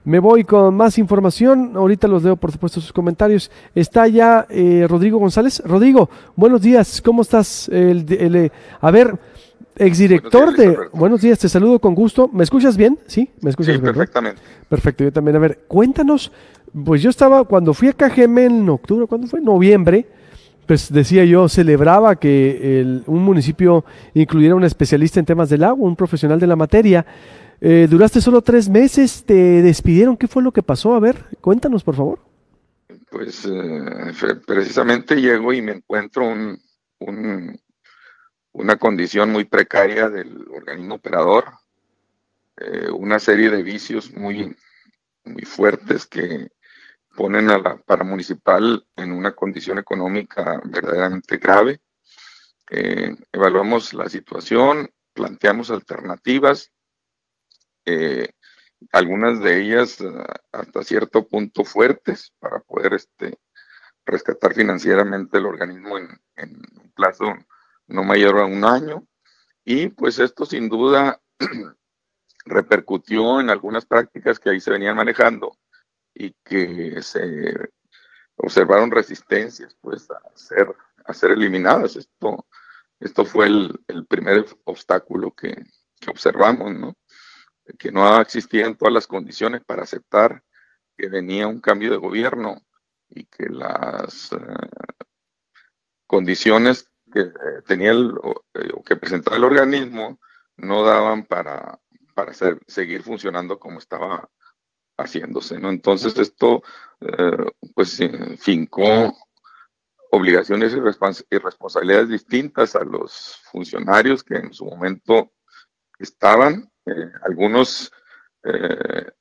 Me voy con más información. Ahorita los leo, por supuesto, sus comentarios. Está ya Rodrigo González. Rodrigo, buenos días. ¿Cómo estás? A ver, Buenos días, exdirector Luis de... Alberto. Buenos días, te saludo con gusto. ¿Me escuchas bien? Sí, me Sí, escuchas bien, ¿verdad? perfectamente. Perfecto, yo también. A ver, cuéntanos. Pues yo estaba, cuando fui a KGM en octubre, ¿cuándo fue? Noviembre. Pues decía yo, celebraba que un municipio incluyera un especialista en temas del agua, un profesional de la materia. Duraste solo 3 meses, te despidieron, ¿qué fue lo que pasó? A ver, cuéntanos, por favor. Pues precisamente llego y me encuentro un- una condición muy precaria del organismo operador, una serie de vicios muy fuertes que ponen a la paramunicipal en una condición económica verdaderamente grave. Evaluamos la situación, planteamos alternativas, eh, algunas de ellas hasta cierto punto fuertes para poder rescatar financieramente el organismo en un plazo no mayor a un año. Y pues esto sin duda repercutió en algunas prácticas que ahí se venían manejando y que se observaron resistencias pues a ser eliminadas. Esto fue el primer obstáculo que observamos, ¿no? Que no existían todas las condiciones para aceptar que venía un cambio de gobierno y que las condiciones que tenía o que presentaba el organismo no daban seguir funcionando como estaba haciéndose, ¿no? Entonces esto pues fincó obligaciones y responsabilidades distintas a los funcionarios que en su momento estaban, algunos eh,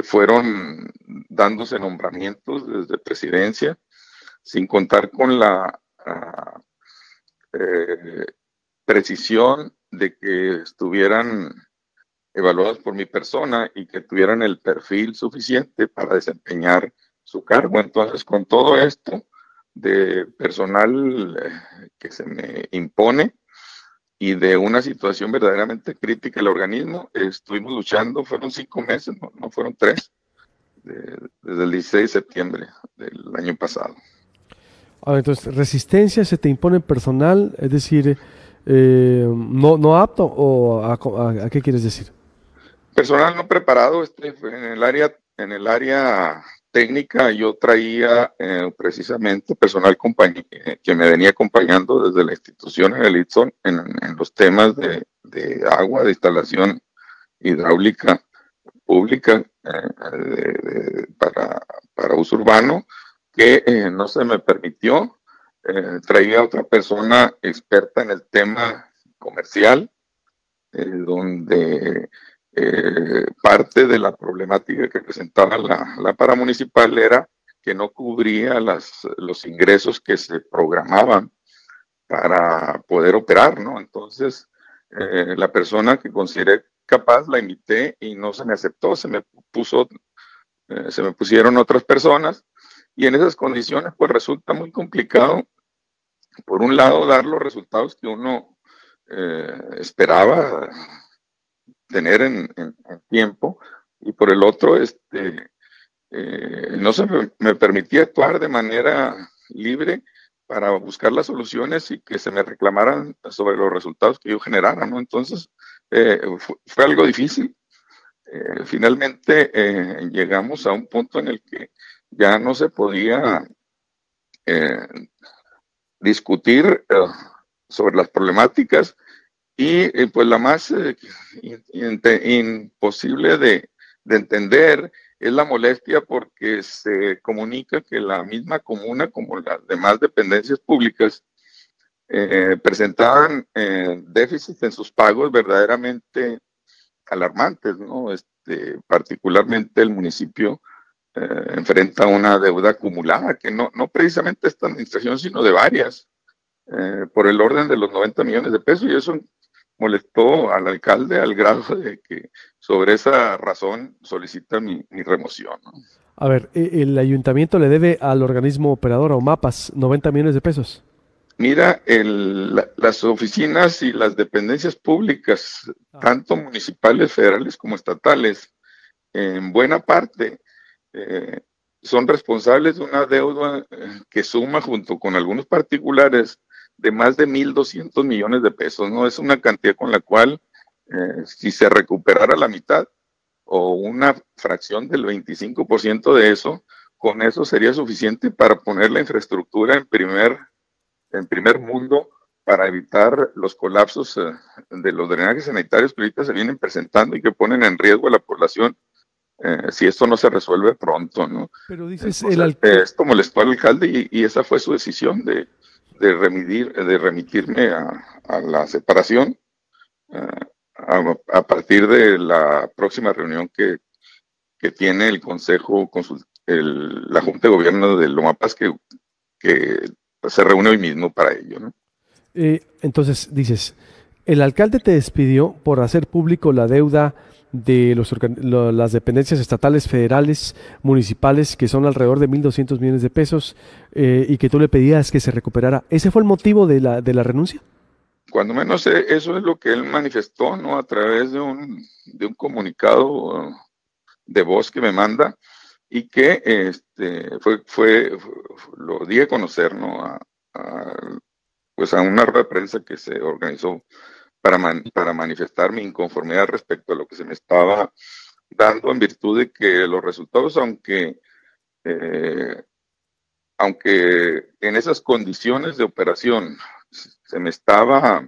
fueron dándose nombramientos desde presidencia, sin contar con la eh, precisión de que estuvieran evaluados por mi persona y que tuvieran el perfil suficiente para desempeñar su cargo. Entonces, con todo esto de personal que se me impone y de una situación verdaderamente crítica del organismo, estuvimos luchando, fueron 5 meses, no fueron 3, desde el 16 de septiembre del año pasado. A ver, entonces, resistencia, se te impone personal, es decir, no apto, o a qué quieres decir? Personal no preparado, en el área técnica yo traía precisamente personal que me venía acompañando desde la institución en el ITSON en los temas de agua, de instalación hidráulica pública para uso urbano, que no se me permitió. Traía a otra persona experta en el tema comercial, donde parte de la problemática que presentaba la paramunicipal era que no cubría los ingresos que se programaban para poder operar, ¿no? Entonces, la persona que consideré capaz la invité y no se me aceptó, se me pusieron otras personas y en esas condiciones pues resulta muy complicado, por un lado, dar los resultados que uno esperaba tener en tiempo, y por el otro, no se me permitía actuar de manera libre para buscar las soluciones y que se me reclamaran sobre los resultados que yo generara, ¿no? Entonces, fue algo difícil. Finalmente, llegamos a un punto en el que ya no se podía eh, discutir sobre las problemáticas y pues la más imposible de entender es la molestia porque se comunica que la misma comuna, como las demás dependencias públicas, presentaban déficits en sus pagos verdaderamente alarmantes, ¿no? Particularmente el municipio enfrenta una deuda acumulada que no precisamente esta administración, sino de varias, por el orden de los 90 millones de pesos, y eso molestó al alcalde al grado de que sobre esa razón solicita mi remoción, ¿no? A ver, el ayuntamiento le debe al organismo operador, a OMAPAS, 90 millones de pesos. Mira, las oficinas y las dependencias públicas, Ah, tanto municipales, federales como estatales, en buena parte eh, son responsables de una deuda que suma junto con algunos particulares de más de 1.200 millones de pesos, ¿no? Es una cantidad con la cual, si se recuperara la mitad o una fracción del 25% de eso, con eso sería suficiente para poner la infraestructura en primer mundo para evitar los colapsos de los drenajes sanitarios que ahorita se vienen presentando y que ponen en riesgo a la población si esto no se resuelve pronto, ¿no? Pero dices, Entonces, esto molestó al alcalde y esa fue su decisión de remitirme a la separación a partir de la próxima reunión que tiene el Consejo, la Junta de Gobierno de Lomapaz, que se reúne hoy mismo para ello, ¿no? entonces dices, el alcalde te despidió por hacer público la deuda de las dependencias estatales, federales, municipales, que son alrededor de 1.200 millones de pesos, y que tú le pedías que se recuperara. ¿Ese fue el motivo de la renuncia? Cuando menos eso es lo que él manifestó, ¿no? A través de un comunicado de voz que me manda y que lo di a conocer, ¿no? Pues a una rueda de prensa que se organizó para manifestar mi inconformidad respecto a lo que se me estaba dando en virtud de que los resultados, eh, aunque en esas condiciones de operación se me estaba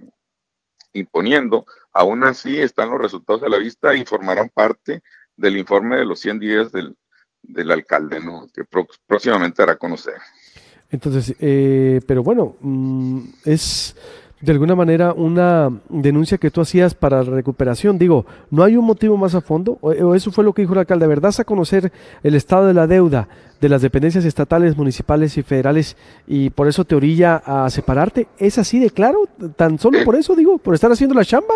imponiendo, aún así están los resultados a la vista y formarán parte del informe de los 100 días del alcalde, ¿no? Que próximamente hará conocer. Entonces, pero bueno, es de alguna manera una denuncia que tú hacías para la recuperación. Digo, ¿no hay un motivo más a fondo? O eso fue lo que dijo el alcalde? ¿Verdad? A conocer el estado de la deuda de las dependencias estatales, municipales y federales y por eso te orilla a separarte. ¿Es así de claro? ¿Tan solo por eso, digo, por estar haciendo la chamba?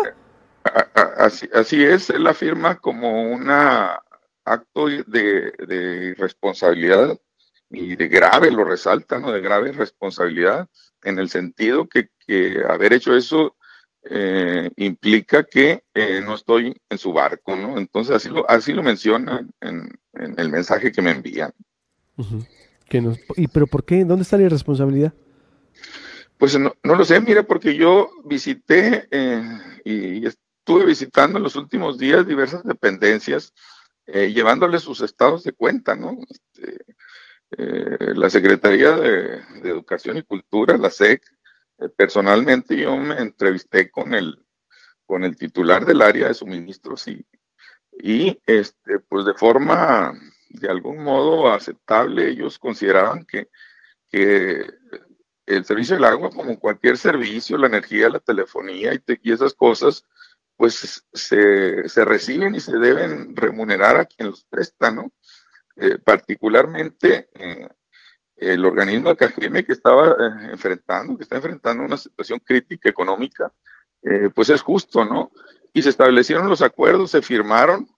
Así es, él afirma como un acto de irresponsabilidad y de grave, lo resalta, ¿no? De grave responsabilidad, en el sentido que haber hecho eso implica que no estoy en su barco, ¿no? Entonces así lo menciona en el mensaje que me envían. Ujú. ¿Pero por qué? ¿Dónde está la irresponsabilidad? Pues no lo sé, mira, porque yo visité y estuve visitando en los últimos días diversas dependencias, llevándoles sus estados de cuenta, ¿no? La Secretaría de Educación y Cultura, la SEC, personalmente yo me entrevisté con el titular del área de suministros y pues de forma, de algún modo aceptable, ellos consideraban que el servicio del agua, como cualquier servicio, la energía, la telefonía y esas cosas, pues se reciben y se deben remunerar a quien los presta, ¿no? Particularmente el organismo de KGM que está enfrentando una situación crítica económica, pues es justo, ¿no? Y se establecieron los acuerdos, se firmaron,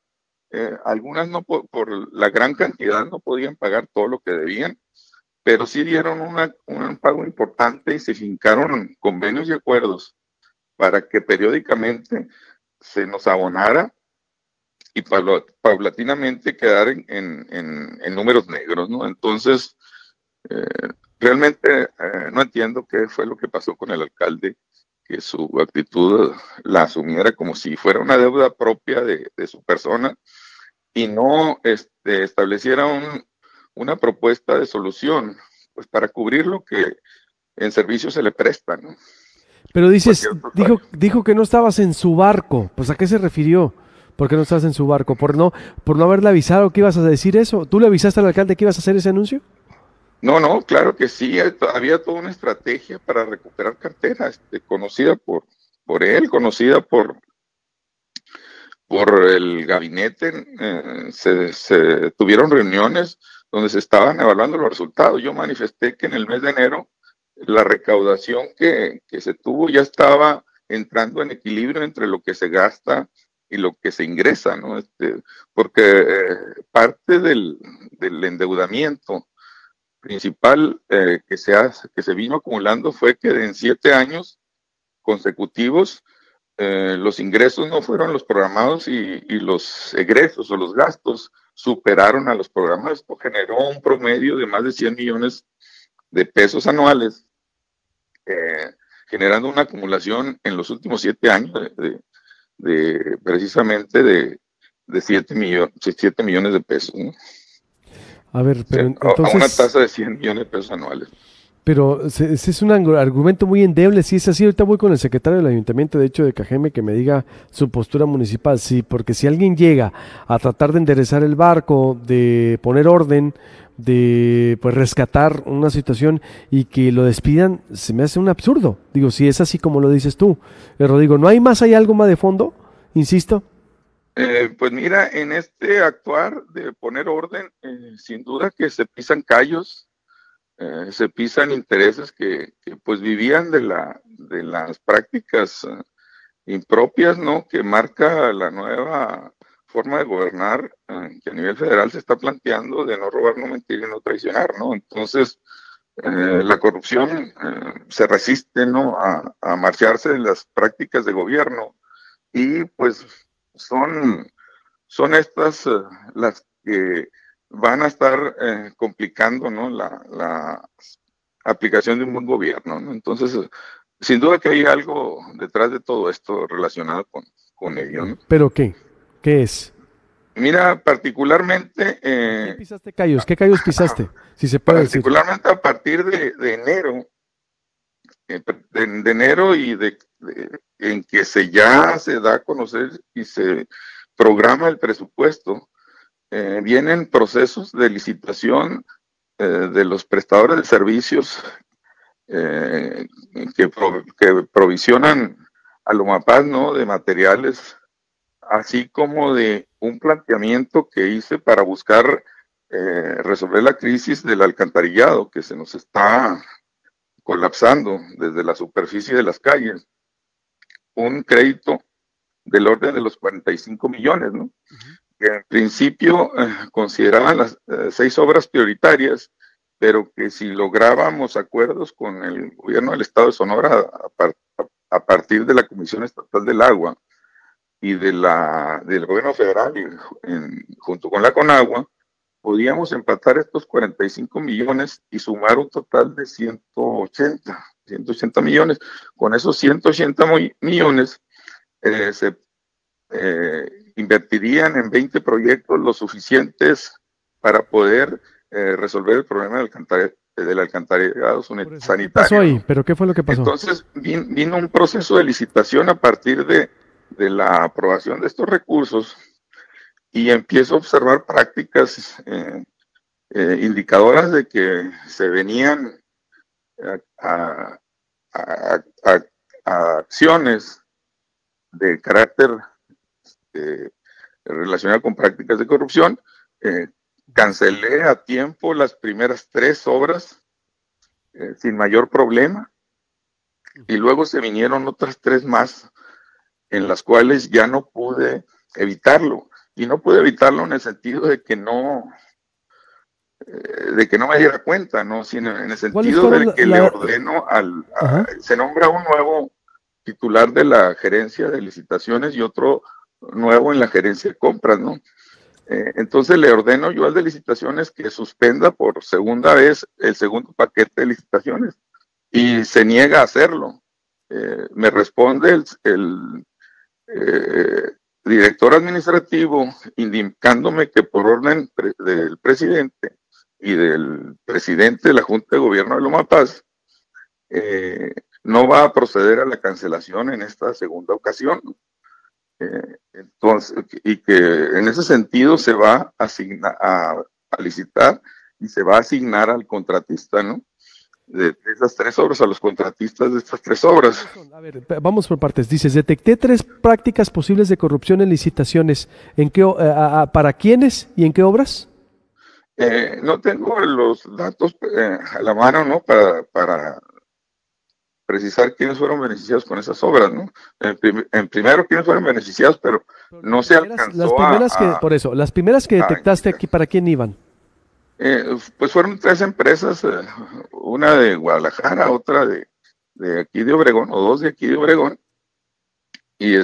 algunas no por la gran cantidad no podían pagar todo lo que debían, pero sí dieron un pago importante y se fincaron convenios y acuerdos para que periódicamente se nos abonara y paulatinamente quedar en números negros, ¿no? Entonces, eh, realmente no entiendo qué fue lo que pasó con el alcalde, que su actitud la asumiera como si fuera una deuda propia de su persona y no estableciera una propuesta de solución, pues para cubrir lo que en servicio se le presta, ¿no? Pero dices, Cualquier otro fallo. dijo que no estabas en su barco. Pues ¿a qué se refirió? ¿Por qué no estabas en su barco? Por no haberle avisado que ibas a decir eso? ¿Tú le avisaste al alcalde que ibas a hacer ese anuncio? No, claro que sí, había toda una estrategia para recuperar cartera, conocida por él, conocida por el gabinete, se tuvieron reuniones donde se estaban evaluando los resultados. Yo manifesté que en el mes de enero la recaudación que se tuvo ya estaba entrando en equilibrio entre lo que se gasta y lo que se ingresa, ¿no? Porque parte del endeudamiento principal que se vino acumulando fue que en 7 años consecutivos los ingresos no fueron los programados y los egresos o los gastos superaron a los programados. Esto generó un promedio de más de 100 millones de pesos anuales, generando una acumulación en los últimos 7 años precisamente de 7 millones de pesos, ¿no? A ver, O pero sea, a una entonces, tasa de 100 millones de pesos anuales. pero ese es un argumento muy endeble. Si es así, ahorita voy con el secretario del ayuntamiento, de hecho, de Cajeme, que me diga su postura municipal. Sí, porque si alguien llega a tratar de enderezar el barco, de poner orden, de pues rescatar una situación y que lo despidan, se me hace un absurdo. Digo, si es así como lo dices tú. Rodrigo, ¿no hay más, hay algo más de fondo? Insisto. Pues mira, en este actuar de poner orden, sin duda que se pisan callos, se pisan intereses que, pues vivían de las prácticas impropias, ¿no? Que marca la nueva forma de gobernar que a nivel federal se está planteando de no robar, no mentir y no traicionar, ¿no? Entonces, la corrupción se resiste, ¿no? A marcharse de las prácticas de gobierno y pues son, son estas las que van a estar complicando, ¿no? La aplicación de un buen gobierno, ¿no? Entonces, sin duda que hay algo detrás de todo esto relacionado con ello, ¿no? ¿Pero qué? ¿Qué es? Mira, particularmente, ¿A quién pisaste callos? ¿Qué callos pisaste? Si se puede decir. particularmente a partir de enero, de enero y en que ya se da a conocer y se programa el presupuesto, vienen procesos de licitación de los prestadores de servicios eh, que provisionan a Lomapaz, ¿no? De materiales, así como de un planteamiento que hice para buscar resolver la crisis del alcantarillado que se nos está colapsando desde la superficie de las calles. Un crédito del orden de los 45 millones, ¿no? Que en principio consideraban las 6 obras prioritarias, pero que si lográbamos acuerdos con el gobierno del estado de Sonora a partir de la Comisión Estatal del Agua y del gobierno federal junto con la Conagua, podíamos empatar estos 45 millones y sumar un total de 180 millones. Con esos 180 millones se invertirían en 20 proyectos lo suficientes para poder resolver el problema del alcantarillado sanitario. ¿Qué pasó ahí? ¿Pero qué fue lo que pasó? Entonces vino un proceso de licitación a partir de la aprobación de estos recursos y empiezo a observar prácticas indicadoras de que se venían a, a, a, a acciones de carácter relacionadas con prácticas de corrupción. Cancelé a tiempo las primeras 3 obras sin mayor problema y luego se vinieron otras 3 más en las cuales ya no pude evitarlo. Y no pude evitarlo en el sentido de que no me diera cuenta, ¿no? Sino en el sentido de que le ordeno se nombra un nuevo titular de la gerencia de licitaciones y otro nuevo en la gerencia de compras, ¿no? Entonces le ordeno yo al de licitaciones que suspenda por segunda vez el segundo paquete de licitaciones y se niega a hacerlo. Me responde el director administrativo indicándome que por orden del presidente y del presidente de la Junta de Gobierno de Lomapaz, no va a proceder a la cancelación en esta segunda ocasión. Entonces, y que en ese sentido se va a licitar y se va a asignar al contratista, ¿no? De esas 3 obras, a los contratistas de estas 3 obras. A ver, vamos por partes. Dices, detecté 3 prácticas posibles de corrupción en licitaciones. ¿En qué, para quiénes y en qué obras? No tengo los datos a la mano, ¿no? Para precisar quiénes fueron beneficiados con esas obras, ¿no? En primero, quiénes fueron beneficiados, pero no se alcanzó las primeras por eso, las primeras que detectaste aquí, ¿para quién iban? Pues fueron 3 empresas, una de Guadalajara, otra de aquí de Obregón, o 2 de aquí de Obregón, y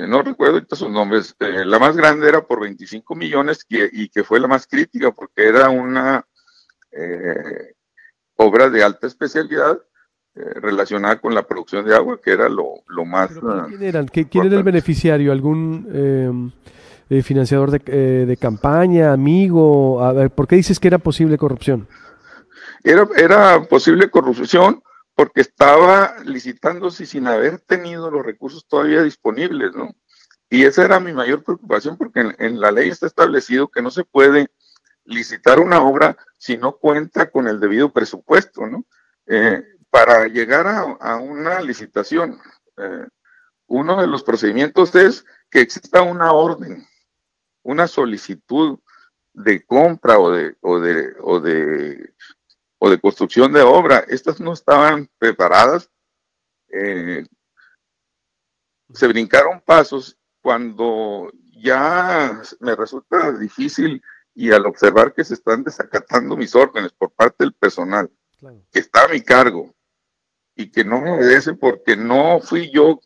no recuerdo ahorita sus nombres. La más grande era por 25 millones y que fue la más crítica porque era una obra de alta especialidad relacionada con la producción de agua, que era lo más ¿Pero para quién eran? ¿Quién era el importante. beneficiario? ¿Algún financiador de campaña, amigo? A ver, ¿por qué dices que era posible corrupción? Era posible corrupción porque estaba licitándose sin haber tenido los recursos todavía disponibles, ¿no? Y esa era mi mayor preocupación porque en la ley está establecido que no se puede licitar una obra si no cuenta con el debido presupuesto, ¿no? Para llegar a una licitación, eh, uno de los procedimientos es que exista una orden, una solicitud de compra o de construcción de obra. Estas no estaban preparadas, eh, se brincaron pasos cuando ya me resulta difícil y al observar que se están desacatando mis órdenes por parte del personal Claro. que está a mi cargo y que no me obedece porque no fui yo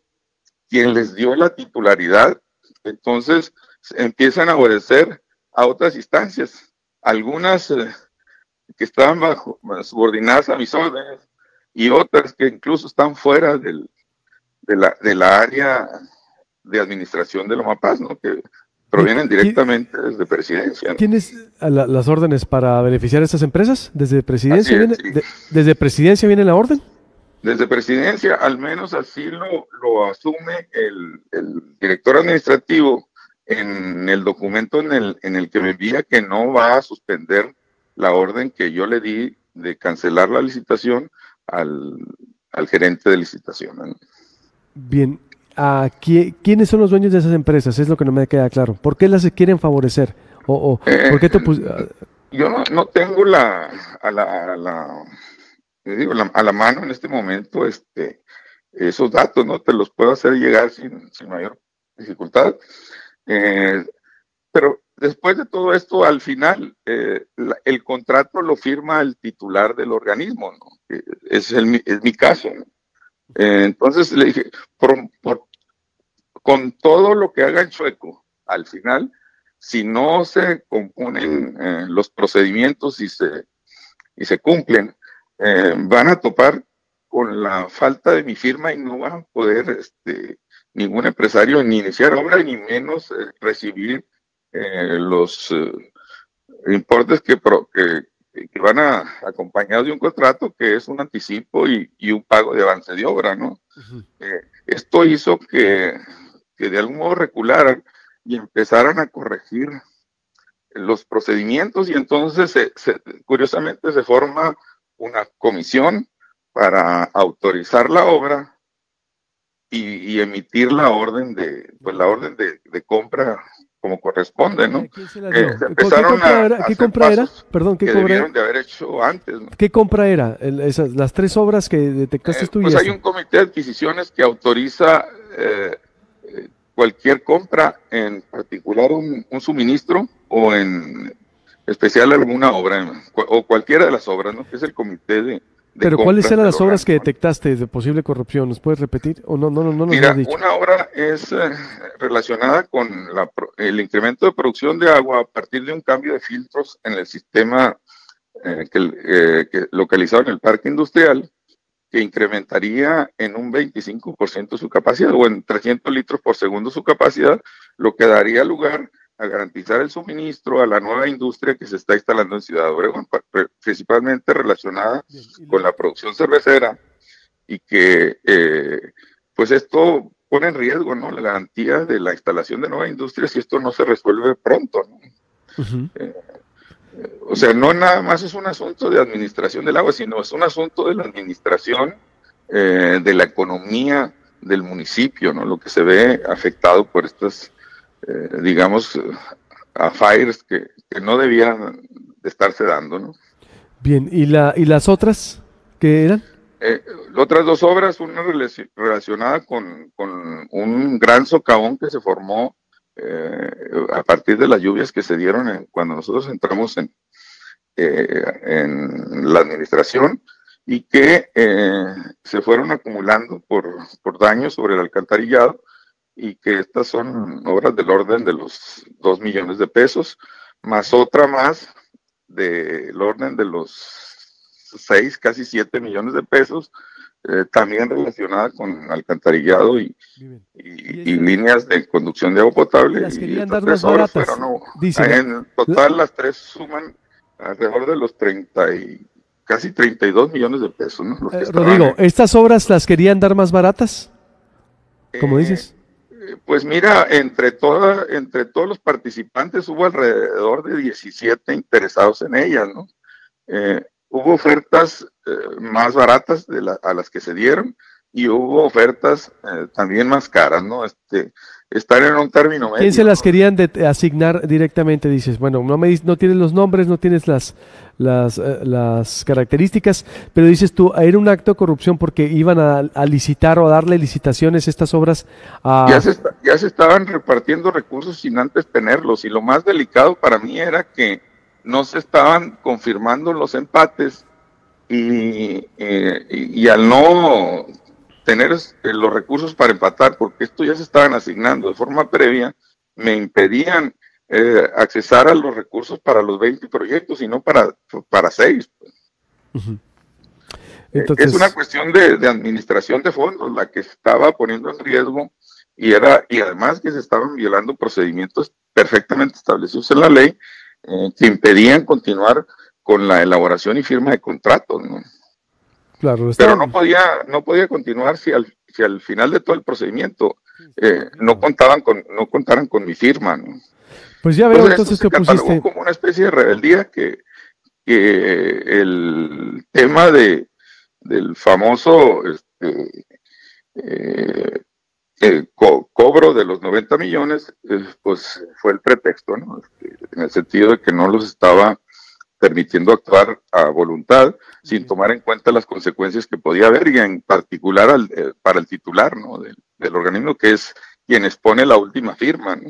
quien les dio la titularidad, entonces empiezan a obedecer a otras instancias, algunas que estaban subordinadas a mis órdenes y otras que incluso están fuera de la área de administración de Lomapaz, ¿no? Que Bien, provienen directamente desde presidencia, ¿no? ¿tienes las órdenes para beneficiar a estas empresas? ¿Desde Así presidencia es, viene, sí. desde presidencia viene la orden? Desde presidencia, al menos así lo asume el director administrativo en el documento en el que me envía que no va a suspender la orden que yo le di de cancelar la licitación al, al gerente de licitación, ¿no? Bien, ¿quiénes son los dueños de esas empresas? Es lo que no me queda claro. ¿Por qué las quieren favorecer? O Eh, ¿por qué yo no tengo a la mano en este momento esos datos, ¿no? Te los puedo hacer llegar sin mayor dificultad. Eh, pero después de todo esto, al final, el contrato lo firma el titular del organismo, ¿no? Es mi caso, ¿no? Entonces le dije, con todo lo que haga en Chueco, al final, si no se componen los procedimientos y se cumplen, van a topar con la falta de mi firma y no van a poder ningún empresario ni iniciar obra ni menos recibir los importes que van acompañados de un contrato que es un anticipo y un pago de avance de obra, ¿no? Ujú. Esto hizo que de algún modo recularan y empezaran a corregir los procedimientos y entonces curiosamente se forma una comisión para autorizar la obra y emitir la orden de compra como corresponde, ¿Y a ¿no? quién se la dio? Se empezaron a ¿Qué hacer compra era? pasos Perdón, ¿qué que cobra era? debieron de haber hecho antes, ¿no? ¿Qué compra era? Las tres obras que detectaste tú y Pues hay esta. un comité de adquisiciones que autoriza cualquier compra, en particular un suministro o en especial alguna obra, o cualquiera de las obras, ¿no? Que es el comité de Pero ¿cuáles compras eran del las obras que organismo. detectaste de posible corrupción? ¿Nos puedes repetir? ¿O no nos has Mira, dicho? una obra es relacionada con el incremento de producción de agua a partir de un cambio de filtros en el sistema que localizado en el parque industrial, que incrementaría en un 25% su capacidad o en 300 litros por segundo su capacidad, lo que daría lugar a garantizar el suministro a la nueva industria que se está instalando en Ciudad Obregón, principalmente relacionada Bien, con la producción cervecera y que pues esto pone en riesgo, ¿no? La garantía de la instalación de nueva industria si esto no se resuelve pronto, ¿no? ujú. Eh, o sea, no nada más es un asunto de administración del agua, sino es un asunto de la administración de la economía del municipio, ¿no? Lo que se ve afectado por estas, digamos, a fires que no debían de estarse dando, ¿no? Bien, ¿y las otras qué eran? Eh, Otras dos obras, una relacionada con un gran socavón que se formó a partir de las lluvias que se dieron cuando nosotros entramos en la administración y que se fueron acumulando por daños sobre el alcantarillado, y que estas son obras del orden de los 2 millones de pesos, más otra más del orden de los 6, casi 7 millones de pesos, también relacionada con alcantarillado y líneas de conducción de agua potable. Las querían y dar más baratas. Fueron, en total las tres suman alrededor de los 30 y casi 32 millones de pesos, ¿no? Rodrigo, ¿estas obras las querían dar más baratas? ¿Cómo dices? Pues mira, entre todos los participantes hubo alrededor de 17 interesados en ellas, ¿no? Hubo ofertas más baratas a las que se dieron, y hubo ofertas también más caras, ¿no? Estar en un término medio. ¿Quién se las querían asignar directamente? Dices, bueno, no tienes los nombres, no tienes las características, pero dices tú, era un acto de corrupción porque iban a licitar o a darle licitaciones estas obras a... Ya se estaban repartiendo recursos sin antes tenerlos, y lo más delicado para mí era que no se estaban confirmando los empates, y al no tener los recursos para empatar, porque esto ya se estaban asignando de forma previa, me impedían accesar a los recursos para los 20 proyectos y no para 6. Pues. Uh-huh. Entonces, es una cuestión de administración de fondos la que se estaba poniendo en riesgo, y además que se estaban violando procedimientos perfectamente establecidos en la ley, que impedían continuar con la elaboración y firma de contratos, ¿no? Claro, pero no podía continuar si al final de todo el procedimiento no contaran con mi firma, ¿no? Pues ya veo, entonces te pusiste como una especie de rebeldía, que el tema del famoso cobro de los 90 millones, pues fue el pretexto, ¿no? En el sentido de que no los estaba permitiendo actuar a voluntad, sin tomar en cuenta las consecuencias que podía haber, y en particular para el titular, ¿no? del organismo, que es quien expone la última firma, ¿no?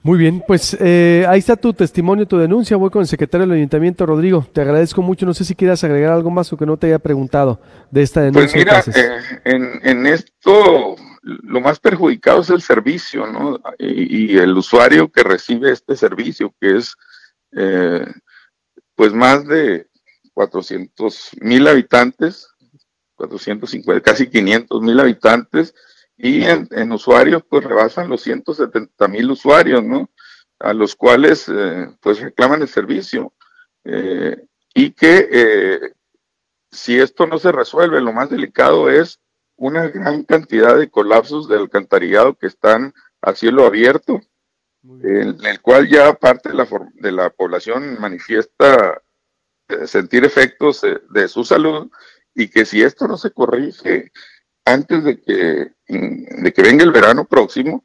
Muy bien, pues ahí está tu testimonio, tu denuncia. Voy con el secretario del Ayuntamiento, Rodrigo. Te agradezco mucho. No sé si quieras agregar algo más o que no te haya preguntado de esta denuncia. Pues mira, en esto lo más perjudicado es el servicio, ¿no? Y el usuario que recibe este servicio, que es pues más de 400,000 habitantes, 450, casi 500,000 habitantes, y en usuarios pues rebasan los 170,000 usuarios, ¿no? A los cuales pues reclaman el servicio, y que si esto no se resuelve, lo más delicado es una gran cantidad de colapsos del alcantarillado que están a cielo abierto, en el cual ya parte de la población manifiesta sentir efectos de su salud, y que si esto no se corrige antes de que venga el verano próximo,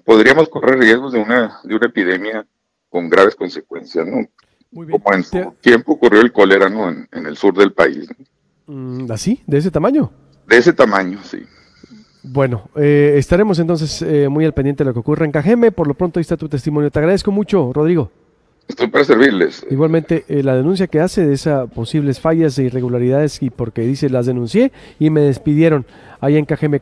podríamos correr riesgos de una epidemia con graves consecuencias, ¿no? Muy bien. Como en su tiempo ocurrió el cólera, ¿no? En el sur del país, ¿no? ¿Así? ¿De ese tamaño? De ese tamaño, sí. Bueno, estaremos entonces muy al pendiente de lo que ocurra en Cajeme. Por lo pronto ahí está tu testimonio. Te agradezco mucho, Rodrigo. Estoy para servirles. Igualmente, la denuncia que hace de esas posibles fallas e irregularidades, y porque dice las denuncié y me despidieron allá en Cajeme.